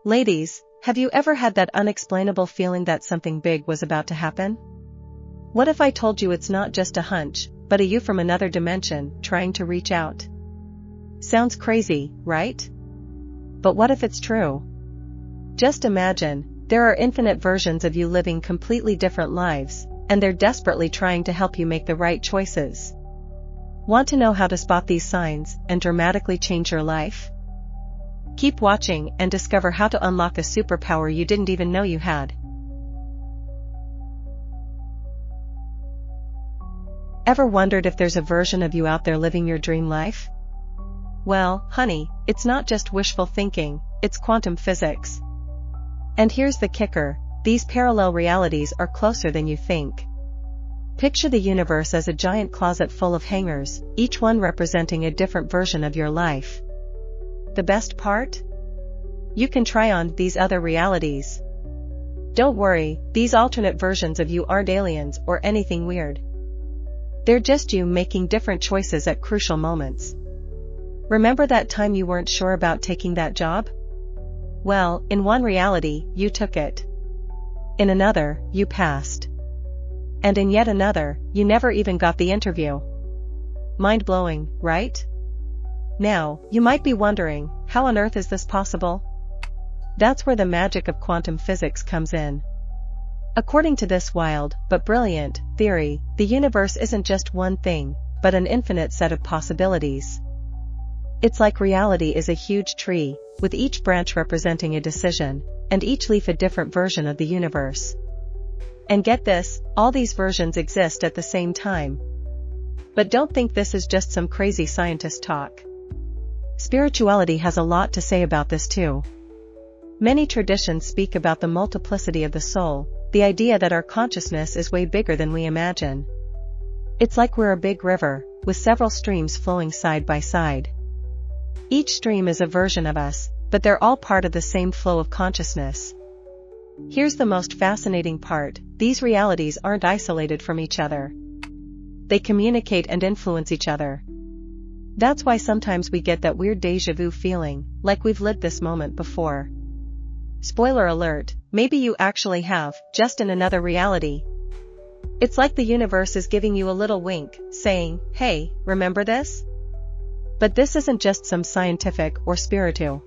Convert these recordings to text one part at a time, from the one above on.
Ladies, have you ever had that unexplainable feeling that something big was about to happen? What if I told you it's not just a hunch, but a you from another dimension trying to reach out? Sounds crazy, right? But what if it's true? Just imagine, there are infinite versions of you living completely different lives, and they're desperately trying to help you make the right choices. Want to know how to spot these signs and dramatically change your life? Keep watching and discover how to unlock a superpower you didn't even know you had. Ever wondered if there's a version of you out there living your dream life? Well, honey, it's not just wishful thinking, it's quantum physics. And here's the kicker, these parallel realities are closer than you think. Picture the universe as a giant closet full of hangars, each one representing a different version of your life. The best part? You can try on these other realities. Don't worry, these alternate versions of you aren't aliens or anything weird. They're just you making different choices at crucial moments. Remember that time you weren't sure about taking that job? Well, in one reality, you took it. In another, you passed. And in yet another, you never even got the interview. Mind-blowing, right? Now, you might be wondering, how on earth is this possible? That's where the magic of quantum physics comes in. According to this wild, but brilliant, theory, the universe isn't just one thing, but an infinite set of possibilities. It's like reality is a huge tree, with each branch representing a decision, and each leaf a different version of the universe. And get this, all these versions exist at the same time. But don't think this is just some crazy scientist talk. Spirituality has a lot to say about this too. Many traditions speak about the multiplicity of the soul, the idea that our consciousness is way bigger than we imagine. It's like we're a big river, with several streams flowing side by side. Each stream is a version of us, but they're all part of the same flow of consciousness. Here's the most fascinating part, these realities aren't isolated from each other. They communicate and influence each other. That's why sometimes we get that weird déjà vu feeling, like we've lived this moment before. Spoiler alert, maybe you actually have, just in another reality. It's like the universe is giving you a little wink, saying, hey, remember this? But this isn't just some scientific or spiritual.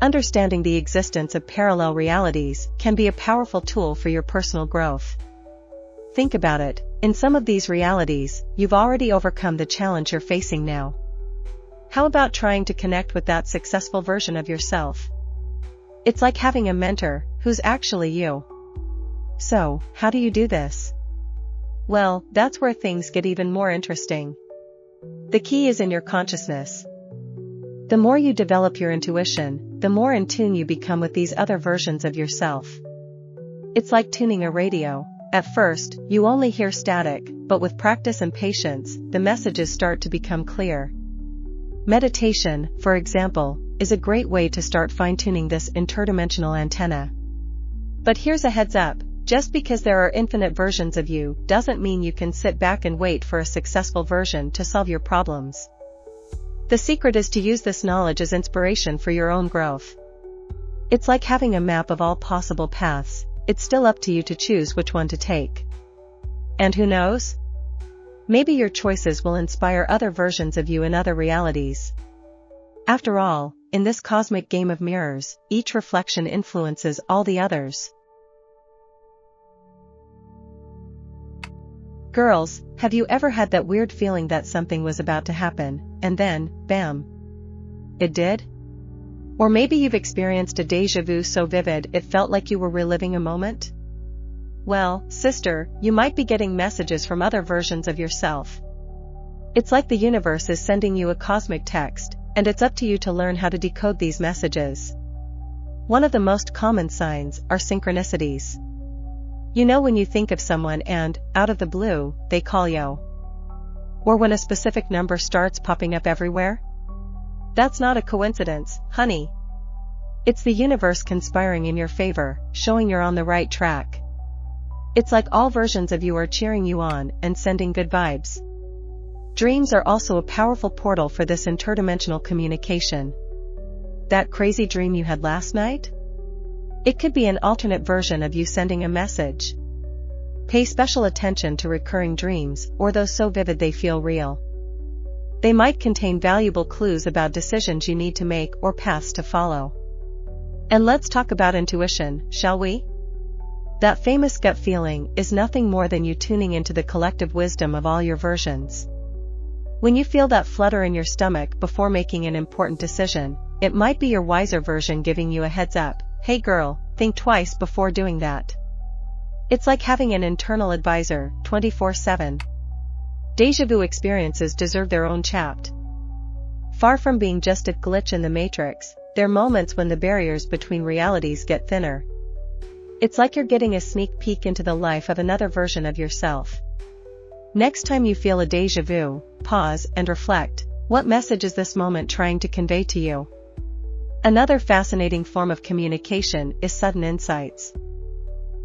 Understanding the existence of parallel realities can be a powerful tool for your personal growth. Think about it, in some of these realities, you've already overcome the challenge you're facing now. How about trying to connect with that successful version of yourself? It's like having a mentor, who's actually you. So, how do you do this? Well, that's where things get even more interesting. The key is in your consciousness. The more you develop your intuition, the more in tune you become with these other versions of yourself. It's like tuning a radio. At first, you only hear static, but with practice and patience, the messages start to become clear. Meditation, for example, is a great way to start fine-tuning this interdimensional antenna. But here's a heads up, just because there are infinite versions of you doesn't mean you can sit back and wait for a successful version to solve your problems. The secret is to use this knowledge as inspiration for your own growth. It's like having a map of all possible paths, it's still up to you to choose which one to take. And who knows? Maybe your choices will inspire other versions of you in other realities. After all, in this cosmic game of mirrors, each reflection influences all the others. Girls, have you ever had that weird feeling that something was about to happen, and then, bam! It did? Or maybe you've experienced a déjà vu so vivid it felt like you were reliving a moment? Well, sister, you might be getting messages from other versions of yourself. It's like the universe is sending you a cosmic text, and it's up to you to learn how to decode these messages. One of the most common signs are synchronicities. You know when you think of someone and, out of the blue, they call you. Or when a specific number starts popping up everywhere? That's not a coincidence, honey. It's the universe conspiring in your favor, showing you're on the right track. It's like all versions of you are cheering you on and sending good vibes. Dreams are also a powerful portal for this interdimensional communication. That crazy dream you had last night? It could be an alternate version of you sending a message. Pay special attention to recurring dreams or those so vivid they feel real. They might contain valuable clues about decisions you need to make or paths to follow. And let's talk about intuition, shall we? That famous gut feeling is nothing more than you tuning into the collective wisdom of all your versions. When you feel that flutter in your stomach before making an important decision, it might be your wiser version giving you a heads up. Hey girl, think twice before doing that. It's like having an internal advisor, 24/7. Déjà vu experiences deserve their own chapter. Far from being just a glitch in the matrix, they're moments when the barriers between realities get thinner. It's like you're getting a sneak peek into the life of another version of yourself. Next time you feel a déjà vu, pause and reflect. What message is this moment trying to convey to you? Another fascinating form of communication is sudden insights.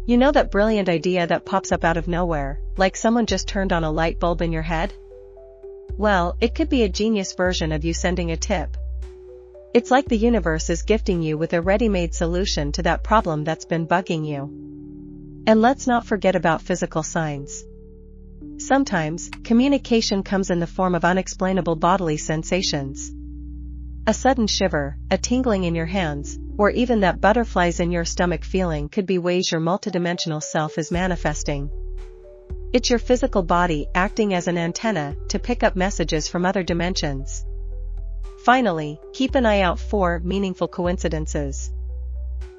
You know that brilliant idea that pops up out of nowhere, like someone just turned on a light bulb in your head? Well, it could be a genius version of you sending a tip. It's like the universe is gifting you with a ready-made solution to that problem that's been bugging you. And let's not forget about physical signs. Sometimes, communication comes in the form of unexplainable bodily sensations. A sudden shiver, a tingling in your hands, or even that butterflies in your stomach feeling could be ways your multidimensional self is manifesting. It's your physical body acting as an antenna to pick up messages from other dimensions. Finally, keep an eye out for meaningful coincidences.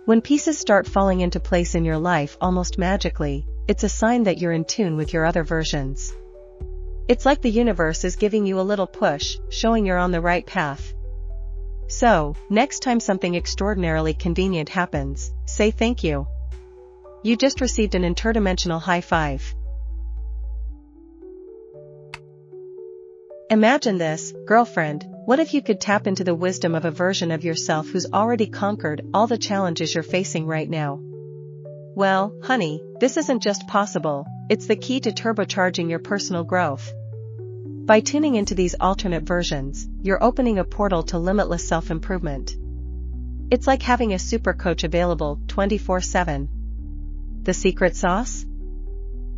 When pieces start falling into place in your life almost magically, it's a sign that you're in tune with your other versions. It's like the universe is giving you a little push, showing you're on the right path. So, next time something extraordinarily convenient happens, say thank you. You just received an interdimensional high five. Imagine this, girlfriend, what if you could tap into the wisdom of a version of yourself who's already conquered all the challenges you're facing right now? Well, honey, this isn't just possible, it's the key to turbocharging your personal growth. By tuning into these alternate versions, you're opening a portal to limitless self-improvement. It's like having a super coach available 24/7. The secret sauce?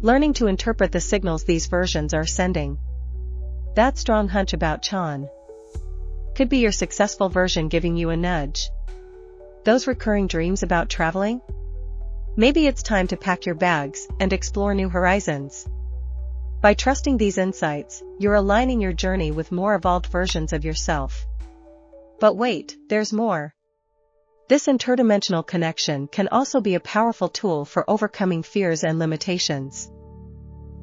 Learning to interpret the signals these versions are sending. That strong hunch about Chan could be your successful version giving you a nudge. Those recurring dreams about traveling? Maybe it's time to pack your bags and explore new horizons. By trusting these insights, you're aligning your journey with more evolved versions of yourself. But wait, there's more. This interdimensional connection can also be a powerful tool for overcoming fears and limitations.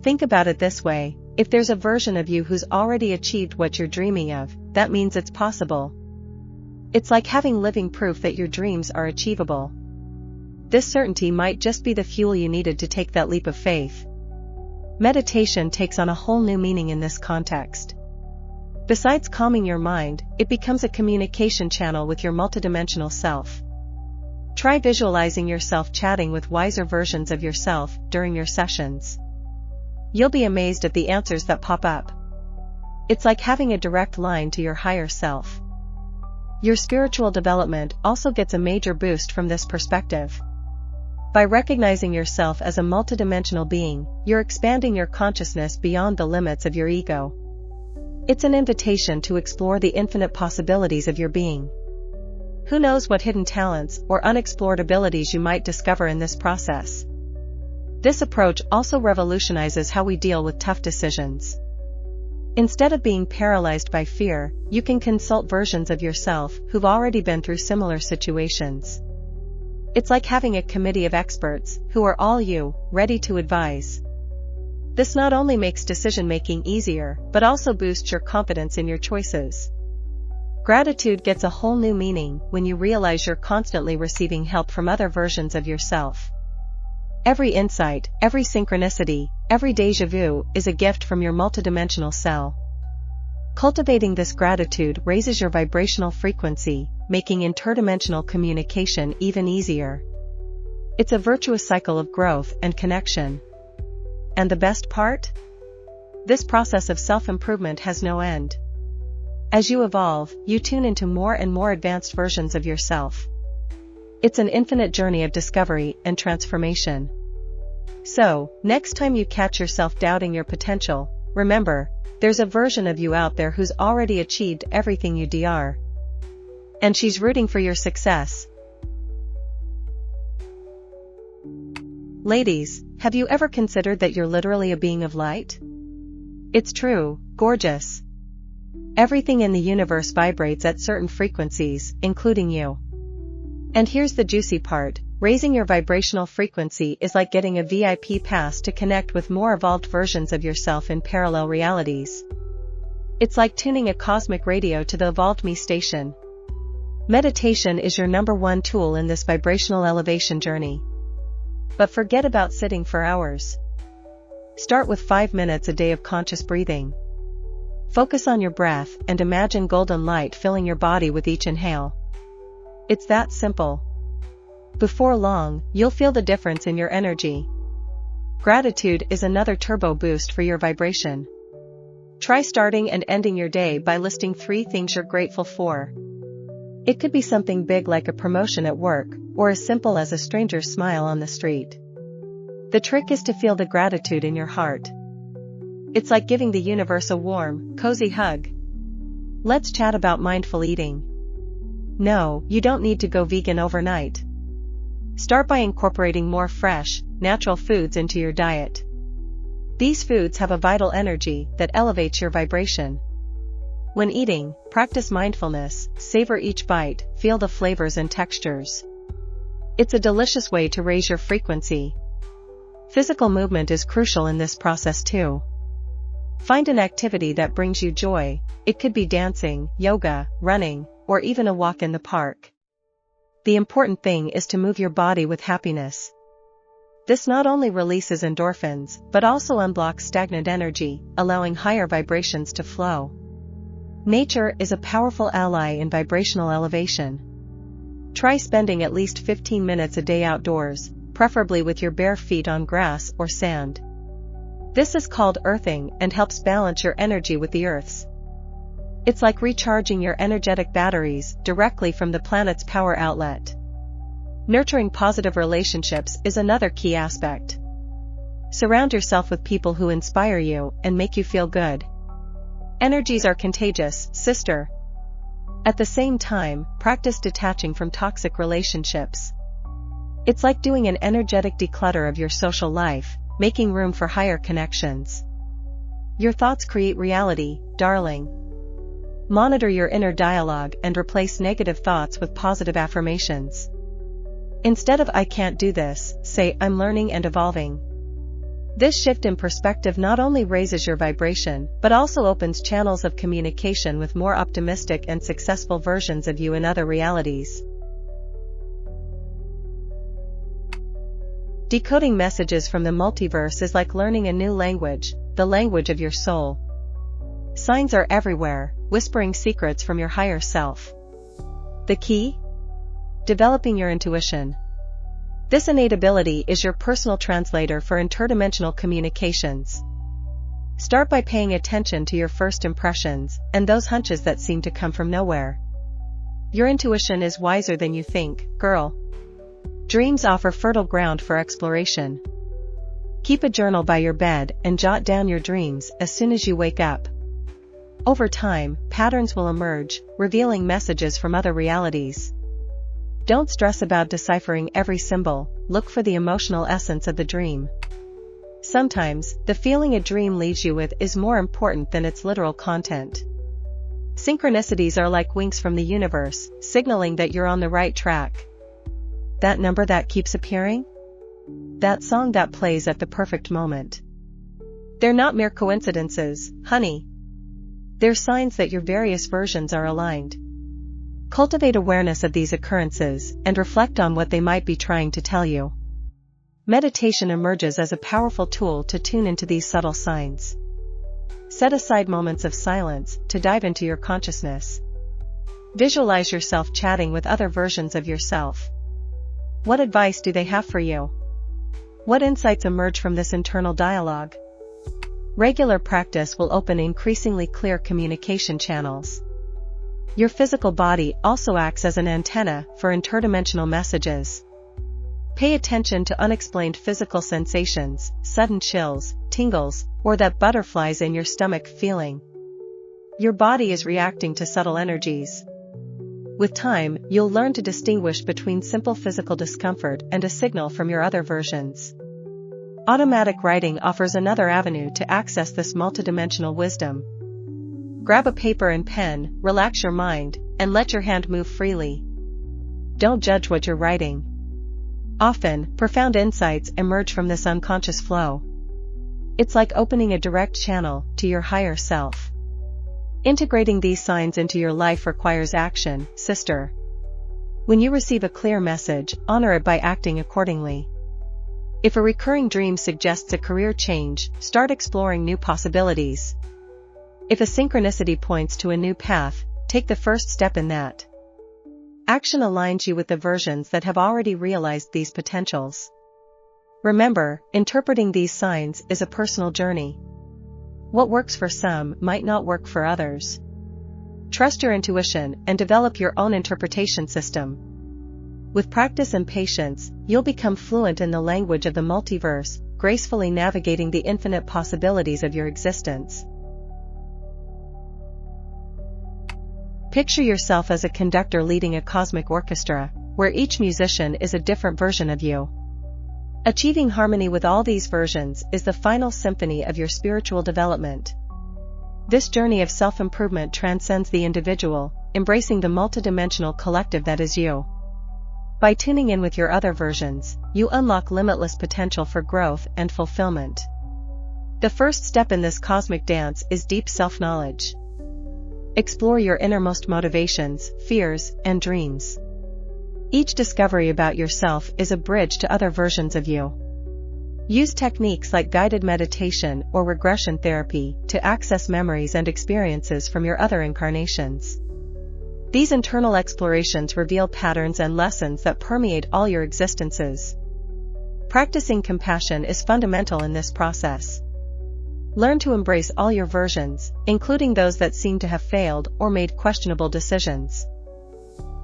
Think about it this way, if there's a version of you who's already achieved what you're dreaming of, that means it's possible. It's like having living proof that your dreams are achievable. This certainty might just be the fuel you needed to take that leap of faith. Meditation takes on a whole new meaning in this context. Besides calming your mind, it becomes a communication channel with your multidimensional self. Try visualizing yourself chatting with wiser versions of yourself during your sessions. You'll be amazed at the answers that pop up. It's like having a direct line to your higher self. Your spiritual development also gets a major boost from this perspective. By recognizing yourself as a multidimensional being, you're expanding your consciousness beyond the limits of your ego. It's an invitation to explore the infinite possibilities of your being. Who knows what hidden talents or unexplored abilities you might discover in this process? This approach also revolutionizes how we deal with tough decisions. Instead of being paralyzed by fear, you can consult versions of yourself who've already been through similar situations. It's like having a committee of experts who are all you, ready to advise. This not only makes decision-making easier, but also boosts your confidence in your choices. Gratitude gets a whole new meaning when you realize you're constantly receiving help from other versions of yourself. Every insight, every synchronicity, every déjà vu is a gift from your multidimensional self. Cultivating this gratitude raises your vibrational frequency, making interdimensional communication even easier. It's a virtuous cycle of growth and connection. And the best part? This process of self-improvement has no end. As you evolve, you tune into more and more advanced versions of yourself. It's an infinite journey of discovery and transformation. So, next time you catch yourself doubting your potential, remember, there's a version of you out there who's already achieved everything you desire. And she's rooting for your success. Ladies, have you ever considered that you're literally a being of light? It's true, gorgeous. Everything in the universe vibrates at certain frequencies, including you. And here's the juicy part, raising your vibrational frequency is like getting a VIP pass to connect with more evolved versions of yourself in parallel realities. It's like tuning a cosmic radio to the Evolved Me station. Meditation is your #1 tool in this vibrational elevation journey. But forget about sitting for hours. Start with 5 minutes a day of conscious breathing. Focus on your breath and imagine golden light filling your body with each inhale. It's that simple. Before long, you'll feel the difference in your energy. Gratitude is another turbo boost for your vibration. Try starting and ending your day by listing 3 things you're grateful for. It could be something big like a promotion at work, or as simple as a stranger's smile on the street. The trick is to feel the gratitude in your heart. It's like giving the universe a warm, cozy hug. Let's chat about mindful eating. No, you don't need to go vegan overnight. Start by incorporating more fresh, natural foods into your diet. These foods have a vital energy that elevates your vibration. When eating, practice mindfulness, savor each bite, feel the flavors and textures. It's a delicious way to raise your frequency. Physical movement is crucial in this process too. Find an activity that brings you joy. It could be dancing, yoga, running, or even a walk in the park. The important thing is to move your body with happiness. This not only releases endorphins, but also unblocks stagnant energy, allowing higher vibrations to flow. Nature is a powerful ally in vibrational elevation. Try spending at least 15 minutes a day outdoors, preferably with your bare feet on grass or sand. This is called earthing and helps balance your energy with the Earth's. It's like recharging your energetic batteries directly from the planet's power outlet. Nurturing positive relationships is another key aspect. Surround yourself with people who inspire you and make you feel good. Energies are contagious, sister. At the same time, practice detaching from toxic relationships. It's like doing an energetic declutter of your social life, making room for higher connections. Your thoughts create reality, darling. Monitor your inner dialogue and replace negative thoughts with positive affirmations. Instead of "I can't do this," say "I'm learning and evolving." This shift in perspective not only raises your vibration, but also opens channels of communication with more optimistic and successful versions of you in other realities. Decoding messages from the multiverse is like learning a new language, the language of your soul. Signs are everywhere, whispering secrets from your higher self. The key? Developing your intuition. This innate ability is your personal translator for interdimensional communications. Start by paying attention to your first impressions, and those hunches that seem to come from nowhere. Your intuition is wiser than you think, girl. Dreams offer fertile ground for exploration. Keep a journal by your bed and jot down your dreams as soon as you wake up. Over time, patterns will emerge, revealing messages from other realities. Don't stress about deciphering every symbol, look for the emotional essence of the dream. Sometimes, the feeling a dream leaves you with is more important than its literal content. Synchronicities are like winks from the universe, signaling that you're on the right track. That number that keeps appearing? That song that plays at the perfect moment. They're not mere coincidences, honey. They're signs that your various versions are aligned. Cultivate awareness of these occurrences and reflect on what they might be trying to tell you. Meditation emerges as a powerful tool to tune into these subtle signs. Set aside moments of silence to dive into your consciousness. Visualize yourself chatting with other versions of yourself. What advice do they have for you? What insights emerge from this internal dialogue? Regular practice will open increasingly clear communication channels. Your physical body also acts as an antenna for interdimensional messages. Pay attention to unexplained physical sensations, sudden chills, tingles, or that butterflies in your stomach feeling. Your body is reacting to subtle energies. With time, you'll learn to distinguish between simple physical discomfort and a signal from your other versions. Automatic writing offers another avenue to access this multidimensional wisdom. Grab a paper and pen, relax your mind, and let your hand move freely. Don't judge what you're writing. Often, profound insights emerge from this unconscious flow. It's like opening a direct channel to your higher self. Integrating these signs into your life requires action, sister. When you receive a clear message, honor it by acting accordingly. If a recurring dream suggests a career change, start exploring new possibilities. If a synchronicity points to a new path, take the first step in that. Action aligns you with the versions that have already realized these potentials. Remember, interpreting these signs is a personal journey. What works for some might not work for others. Trust your intuition and develop your own interpretation system. With practice and patience, you'll become fluent in the language of the multiverse, gracefully navigating the infinite possibilities of your existence. Picture yourself as a conductor leading a cosmic orchestra, where each musician is a different version of you. Achieving harmony with all these versions is the final symphony of your spiritual development. This journey of self-improvement transcends the individual, embracing the multidimensional collective that is you. By tuning in with your other versions, you unlock limitless potential for growth and fulfillment. The first step in this cosmic dance is deep self-knowledge. Explore your innermost motivations, fears, and dreams. Each discovery about yourself is a bridge to other versions of you. Use techniques like guided meditation or regression therapy to access memories and experiences from your other incarnations. These internal explorations reveal patterns and lessons that permeate all your existences. Practicing compassion is fundamental in this process. Learn to embrace all your versions, including those that seem to have failed or made questionable decisions.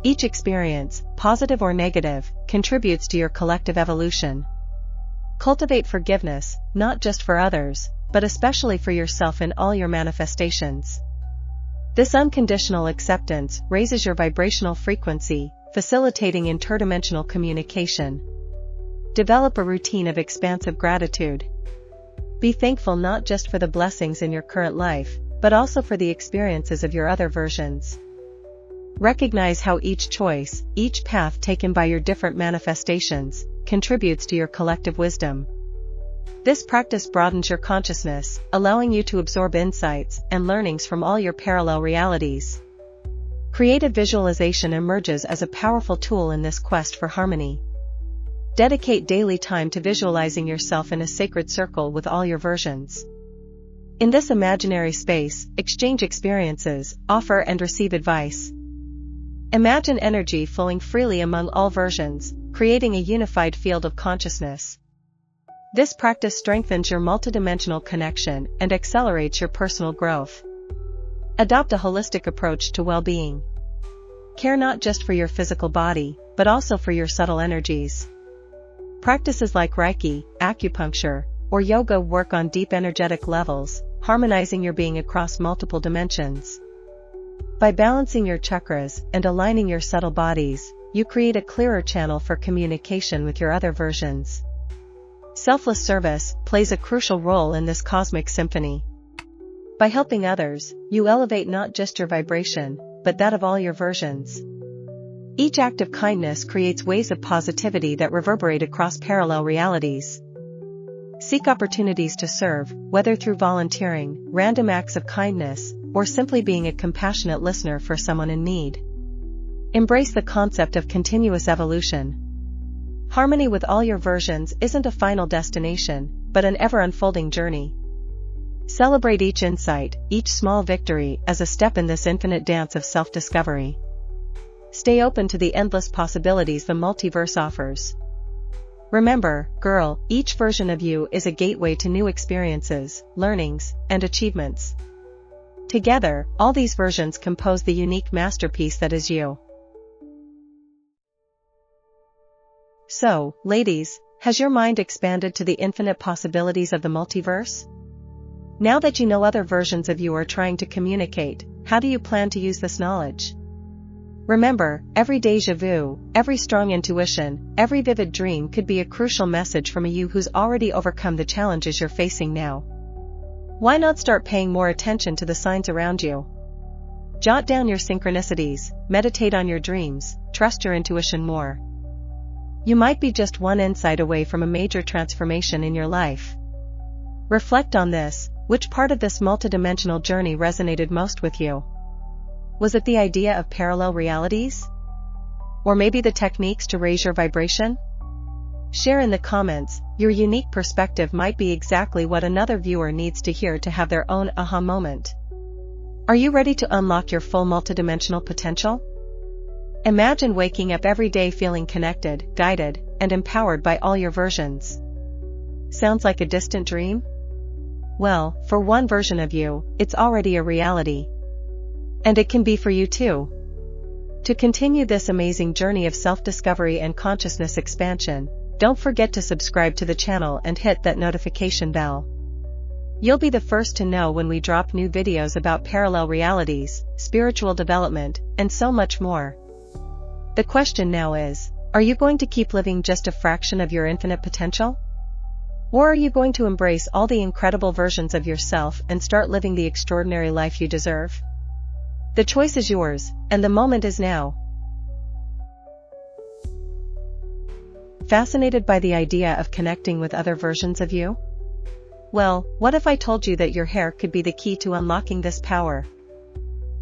Each experience, positive or negative, contributes to your collective evolution. Cultivate forgiveness, not just for others, but especially for yourself in all your manifestations. This unconditional acceptance raises your vibrational frequency, facilitating interdimensional communication. Develop a routine of expansive gratitude. Be thankful not just for the blessings in your current life, but also for the experiences of your other versions. Recognize how each choice, each path taken by your different manifestations, contributes to your collective wisdom. This practice broadens your consciousness, allowing you to absorb insights and learnings from all your parallel realities. Creative visualization emerges as a powerful tool in this quest for harmony. Dedicate daily time to visualizing yourself in a sacred circle with all your versions. In this imaginary space, exchange experiences, offer and receive advice. Imagine energy flowing freely among all versions, creating a unified field of consciousness. This practice strengthens your multidimensional connection and accelerates your personal growth. Adopt a holistic approach to well-being. Care not just for your physical body, but also for your subtle energies. Practices like Reiki, acupuncture, or yoga work on deep energetic levels, harmonizing your being across multiple dimensions. By balancing your chakras and aligning your subtle bodies, you create a clearer channel for communication with your other versions. Selfless service plays a crucial role in this cosmic symphony. By helping others, you elevate not just your vibration, but that of all your versions. Each act of kindness creates waves of positivity that reverberate across parallel realities. Seek opportunities to serve, whether through volunteering, random acts of kindness, or simply being a compassionate listener for someone in need. Embrace the concept of continuous evolution. Harmony with all your versions isn't a final destination, but an ever-unfolding journey. Celebrate each insight, each small victory, as a step in this infinite dance of self-discovery. Stay open to the endless possibilities the multiverse offers. Remember, girl, each version of you is a gateway to new experiences, learnings, and achievements. Together, all these versions compose the unique masterpiece that is you. So, ladies, has your mind expanded to the infinite possibilities of the multiverse? Now that you know other versions of you are trying to communicate, how do you plan to use this knowledge? Remember, every déjà vu, every strong intuition, every vivid dream could be a crucial message from a you who's already overcome the challenges you're facing now. Why not start paying more attention to the signs around you? Jot down your synchronicities, meditate on your dreams, trust your intuition more. You might be just one insight away from a major transformation in your life. Reflect on this. Which part of this multidimensional journey resonated most with you? Was it the idea of parallel realities? Or maybe the techniques to raise your vibration? Share in the comments. Your unique perspective might be exactly what another viewer needs to hear to have their own aha moment. Are you ready to unlock your full multidimensional potential? Imagine waking up every day feeling connected, guided, and empowered by all your versions. Sounds like a distant dream? Well, for one version of you, it's already a reality. And it can be for you too. To continue this amazing journey of self-discovery and consciousness expansion, don't forget to subscribe to the channel and hit that notification bell. You'll be the first to know when we drop new videos about parallel realities, spiritual development, and so much more. The question now is, are you going to keep living just a fraction of your infinite potential? Or are you going to embrace all the incredible versions of yourself and start living the extraordinary life you deserve? The choice is yours, and the moment is now. Fascinated by the idea of connecting with other versions of you? Well, what if I told you that your hair could be the key to unlocking this power?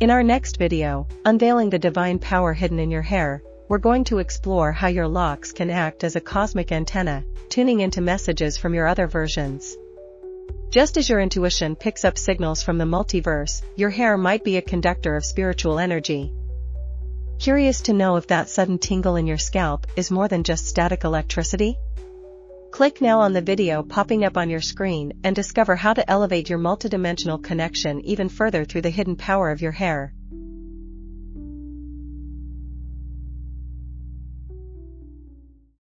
In our next video, unveiling the divine power hidden in your hair, we're going to explore how your locks can act as a cosmic antenna, tuning into messages from your other versions. Just as your intuition picks up signals from the multiverse, your hair might be a conductor of spiritual energy. Curious to know if that sudden tingle in your scalp is more than just static electricity? Click now on the video popping up on your screen and discover how to elevate your multidimensional connection even further through the hidden power of your hair.